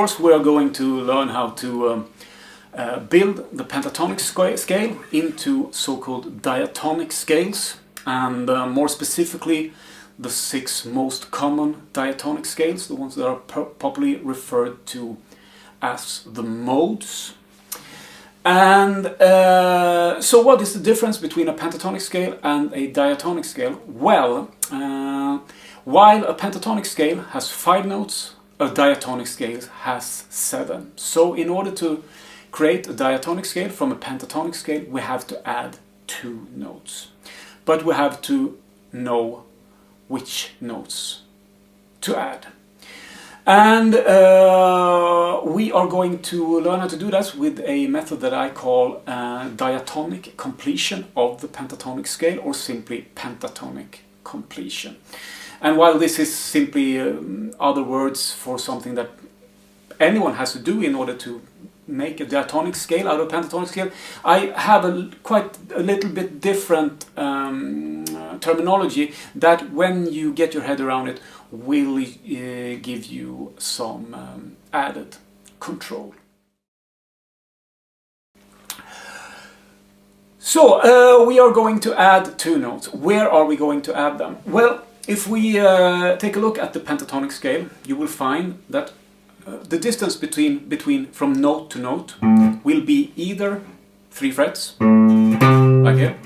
course we are going to learn how to build the pentatonic scale into so-called diatonic scales, and more specifically the 6 most common diatonic scales, the ones that are popularly referred to as the modes. And so what is the difference between a pentatonic scale and a diatonic scale? Well, while a pentatonic scale has 5 notes, a diatonic scale has 7. So in order to create a diatonic scale from a pentatonic scale, we have to add 2 notes. But we have to know which notes to add. And we are going to learn how to do that with a method that I call diatonic completion of the pentatonic scale, or simply pentatonic completion. And while this is simply other words for something that anyone has to do in order to make a diatonic scale out of a pentatonic scale, I have quite a little bit different terminology that, when you get your head around it, will give you some added control. So we are going to add 2 notes. Where are we going to add them? Well, if we take a look at the pentatonic scale, you will find that the distance between from note to note will be either 3 frets, like here,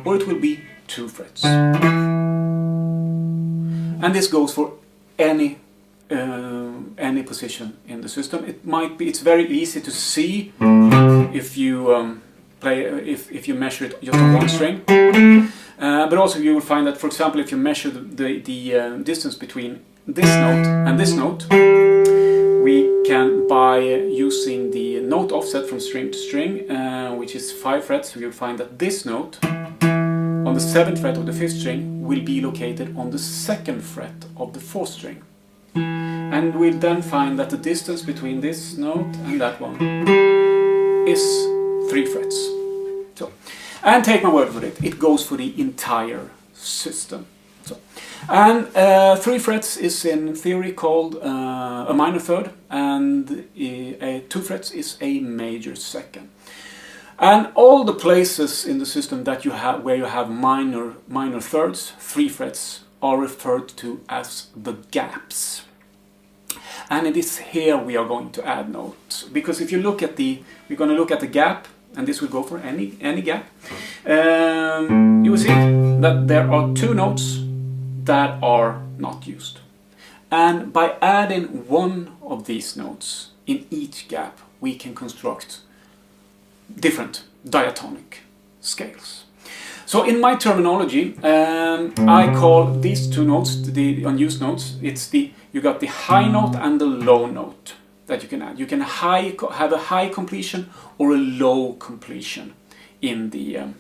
or it will be 2 frets. And this goes for any position in the system. It's very easy to see if you if you measure it just on one string. But also you will find that, for example, if you measure the distance between this note and this note, we can, by using the note offset from string to string, which is 5 frets, you'll find that this note on the 7th fret of the 5th string will be located on the 2nd fret of the 4th string. And we'll then find that the distance between this note and that one is 3 frets. So, and take my word for it, it goes for the entire system. So, and 3 frets is in theory called a minor third, and 2 frets is a major second. And all the places in the system that you have where you have minor thirds, 3 frets, are referred to as the gaps. And it is here we are going to add notes, because if you look at we're going to look at the gap, and this will go for any gap. You will see that there are 2 notes that are not used. And by adding one of these notes in each gap, we can construct different diatonic scales. So in my terminology, I call these 2 notes, the unused notes, you got the high note and the low note that you can add. You can have a high completion or a low completion in the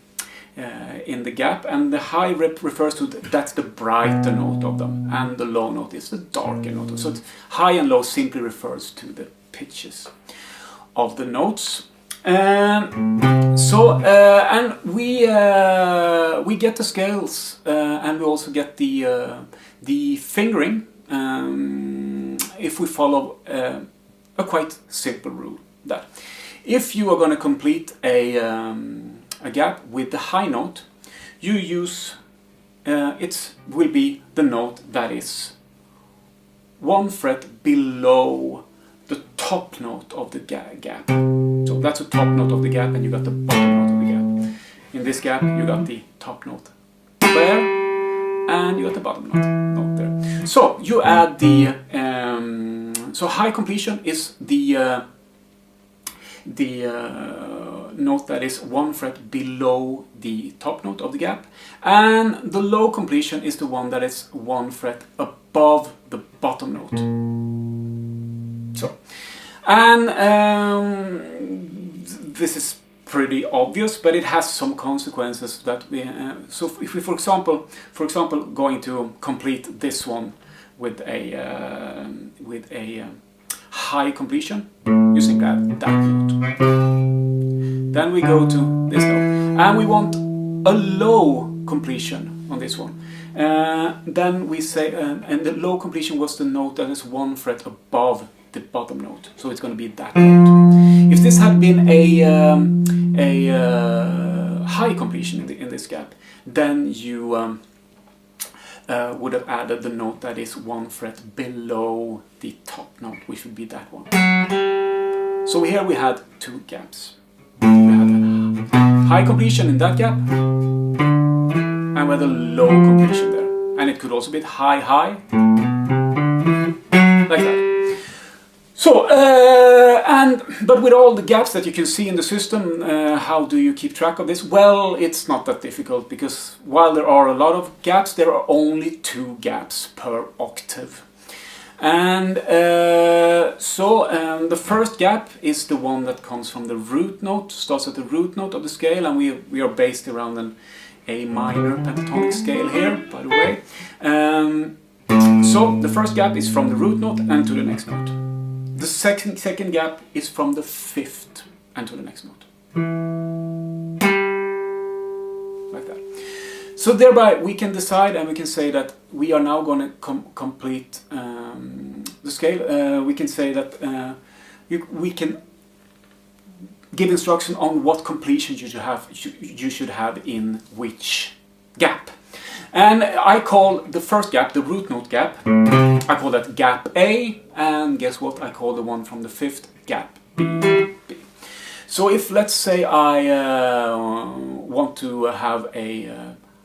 gap, and the high refers to that's the brighter note of them, and the low note is the darker note. So high and low simply refers to the pitches of the notes. And we get the scales, and we also get the fingering if we follow a quite simple rule, that if you are going to complete a gap with the high note, you use it will be the note that is 1 fret below the top note of the gap. So that's the top note of the gap, and you got the bottom note of the gap. In this gap you got the top note there, and you got the bottom note there. So you add the so high completion is the note that is 1 fret below the top note of the gap, and the low completion is the one that is 1 fret above the bottom note. So, and this is pretty obvious, but it has some consequences that so if we, for example, going to complete this one with a high completion, you simply add that note. Then we go to this note, and we want a low completion on this one. Then we say, and the low completion was the note that is 1 fret above the bottom note. So it's going to be that note. If this had been a high completion in this gap, then you would have added the note that is 1 fret below the top note, which would be that one. So here we had 2 gaps. We had a high completion in that gap, and we had a low completion there. And it could also be high, high, like that. So, but with all the gaps that you can see in the system, how do you keep track of this? Well, it's not that difficult, because while there are a lot of gaps, there are only 2 gaps per octave. And the first gap is the one that comes from the root note, starts at the root note of the scale, and we are based around an A minor pentatonic scale here, by the way. So the first gap is from the root note and to the next note. The second gap is from the 5th and to the next note. Like that. So thereby we can decide, and we can say that we are now going to complete the scale. We can say that we can give instruction on what completion you should have in which gap. And I call the first gap, the root note gap, I call that gap A, and guess what? I call the one from the 5th gap B. So if, let's say, I want to have a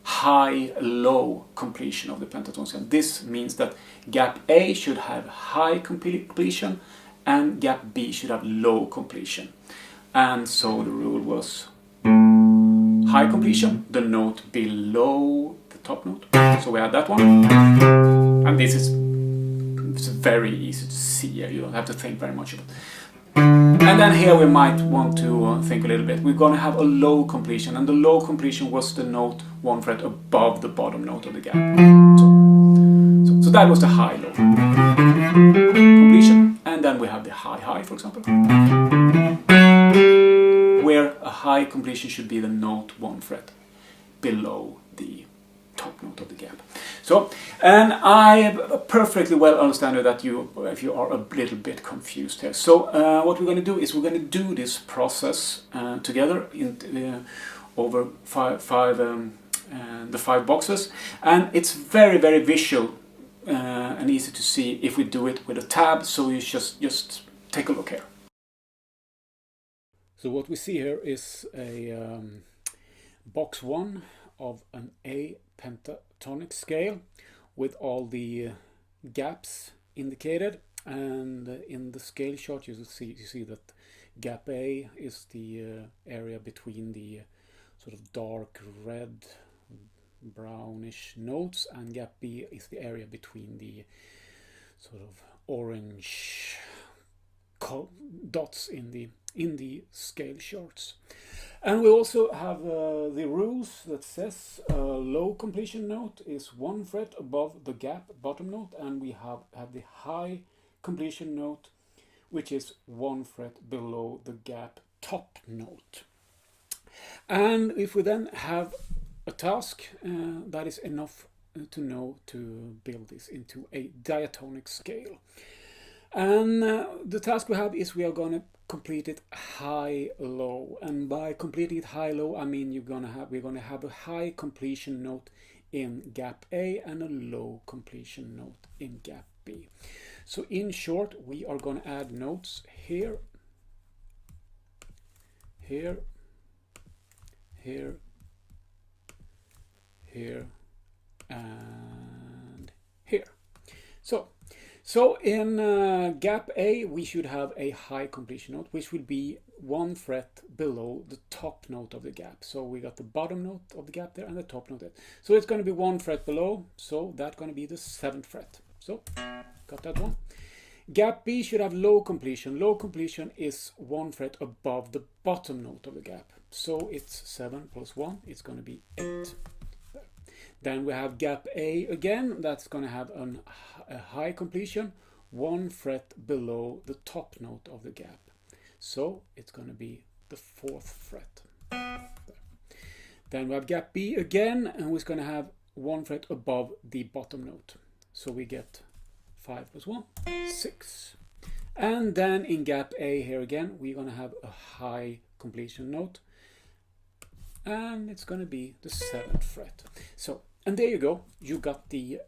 high-low completion of the pentatonic scale, this means that gap A should have high completion and gap B should have low completion. And so the rule was high completion, the note below the top note. So we had that one. And this is very easy to see. You don't have to think very much of it. And then here we might want to think a little bit. We're going to have a low completion, and the low completion was the note 1 fret above the bottom note of the gap. So that was the high-low completion. And then we have the high-high, for example, where a high completion should be the note 1 fret below the top note of the gap. So, and I perfectly well understand that if you are a little bit confused here. So what we're going to do is we're going to do this process together over the 5 boxes, and it's very, very visual and easy to see if we do it with a tab. So you just take a look here. So what we see here is a box 1 of an A pentatonic scale with all the gaps indicated, and in the scale chart you see that gap A is the area between the sort of dark red brownish notes, and gap B is the area between the sort of orange dots in the scale charts. And we also have the rules that says low completion note is 1 fret above the gap bottom note, and we have the high completion note, which is 1 fret below the gap top note. And if we then have a task, that is enough to know to build this into a diatonic scale. And the task we have is we are going to complete it high-low, and by completing it high-low I mean we're going to have a high completion note in gap A and a low completion note in gap B. So in short, we are going to add notes here, here, here, here, and here. So in gap A we should have a high completion note, which will be 1 fret below the top note of the gap. So we got the bottom note of the gap there and the top note there. So it's going to be 1 fret below, so that's going to be the 7th fret. So got that one. Gap B should have low completion. Low completion is 1 fret above the bottom note of the gap. So it's 7 plus 1, it's going to be 8. Then we have gap A again, that's going to have a high completion, 1 fret below the top note of the gap. So it's going to be the 4th fret. Then we have gap B again, and we're going to have 1 fret above the bottom note. So we get 5 plus 1, 6. And then in gap A here again, we're going to have a high completion note. And it's going to be the 7th fret. So, and there you go. You got the,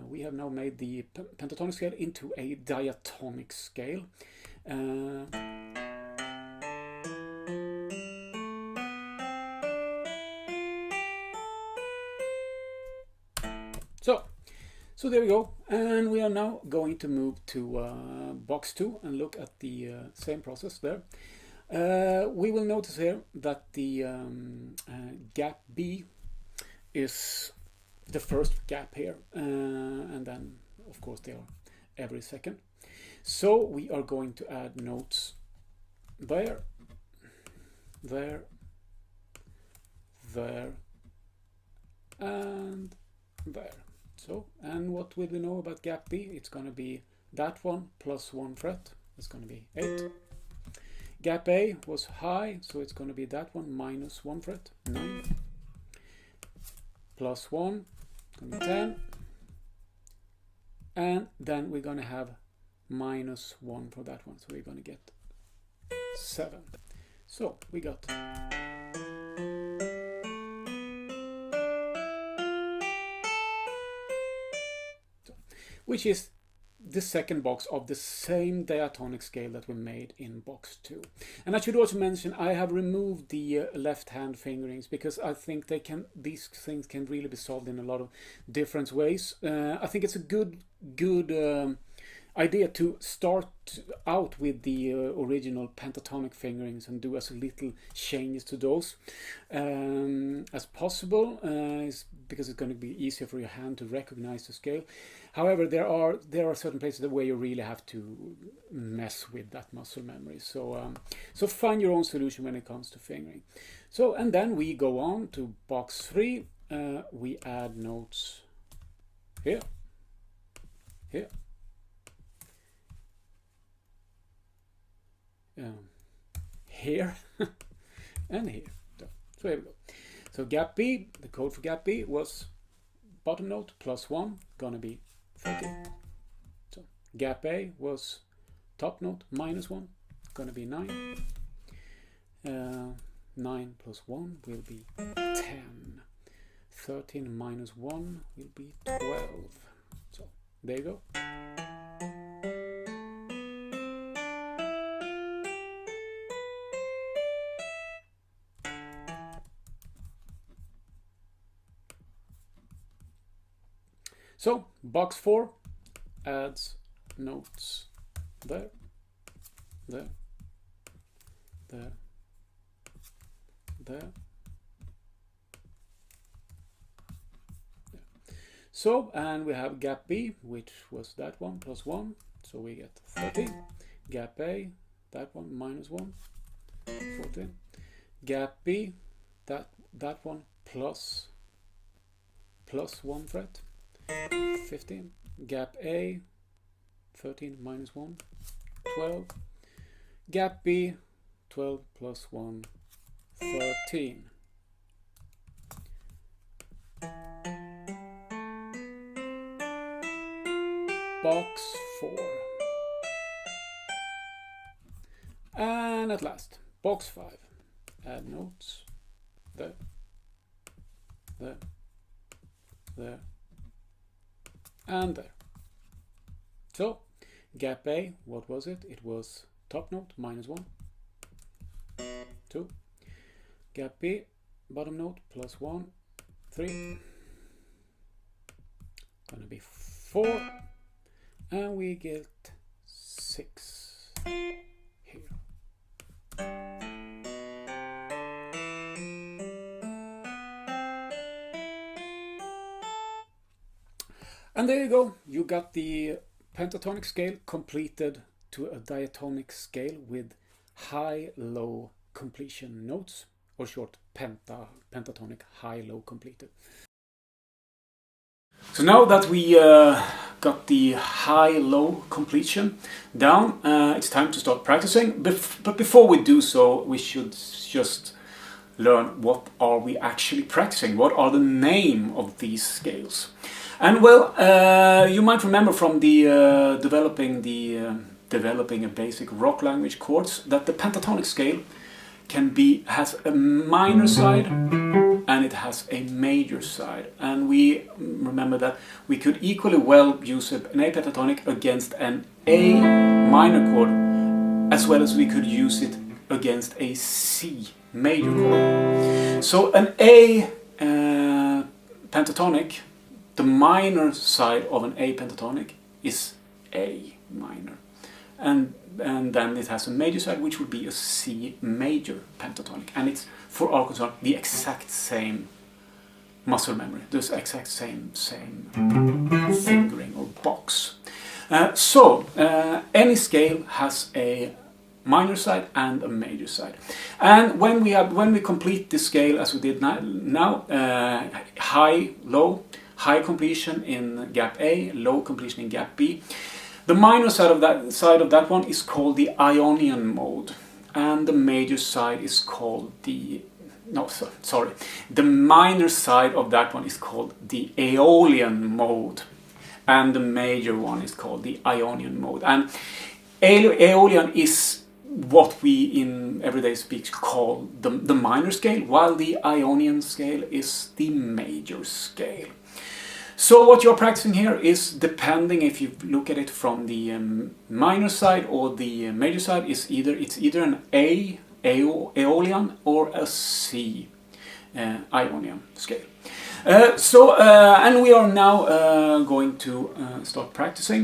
we have now made the pentatonic scale into a diatonic scale. So there we go, and we are now going to move to box 2 and look at the same process there. We will notice here that the gap B is the first gap here, and then of course they are every second. So we are going to add notes there, there, there, and there. So, and what will we know about gap B? It's going to be that one plus 1 fret. It's going to be 8. Gap A was high, so it's going to be that one minus 1 fret, 9. Plus 1, going to be 10. And then we're going to have minus 1 for that one, so we're going to get 7. So we got which is the second box of the same diatonic scale that we made in box 2. And I should also mention I have removed the left hand fingerings because I think these things can really be solved in a lot of different ways. I think it's a good idea to start out with the original pentatonic fingerings and do as little changes to those as possible, because it's going to be easier for your hand to recognize the scale. However, there are certain places where you really have to mess with that muscle memory. So so find your own solution when it comes to fingering. So, and then we go on to box 3. We add notes here, here. Here and here. So here we go. So gap B, the code for gap B was bottom note plus 1, gonna be 13. So gap A was top note minus 1, gonna be 9. 9 plus 1 will be 10. 13 minus 1 will be 12. So there you go. So box 4 adds notes there, there, there, there. So, and we have gap B, which was that one plus 1, so we get 13. Gap A, that one minus 1, 14. Gap B, that one plus 1 fret, 15. Gap A, 13 minus 1, 12. Gap B, 12 plus 1, 13. Box 4. And at last, box 5. Add notes there, there, there, and there. So, gap A, what was it? It was top note minus 1, 2. Gap B, bottom note plus 1, 3. Gonna be 4. And we get 6 here. And there you go. You got the pentatonic scale completed to a diatonic scale with high-low completion notes, or short pentatonic high-low completed. So now that we got the high-low completion down, it's time to start practicing. But before we do so, we should just learn what are we actually practicing. What are the name of these scales? And well, you might remember from the developing the developing a basic rock language chords, that the pentatonic scale has a minor side and it has a major side. And we remember that we could equally well use an A pentatonic against an A minor chord, as well as we could use it against a C major chord. So an A pentatonic, the minor side of an A pentatonic is A minor. And then it has a major side, which would be a C major pentatonic. And it's, for our concern, the exact same muscle memory, the exact same fingering or box. So any scale has a minor side and a major side. And when we complete the scale as we did now, high, low, high completion in gap A, low completion in gap B. The minor side of that one is called the Ionian mode, and the major side is called the the minor side of that one is called the Aeolian mode, and the major one is called the Ionian mode. And Aeolian is what we in everyday speech call the minor scale, while the Ionian scale is the major scale. So what you're practicing here is, depending if you look at it from the minor side or the major side, it's either an Aeolian or a C Ionian scale. And we are now going to start practicing.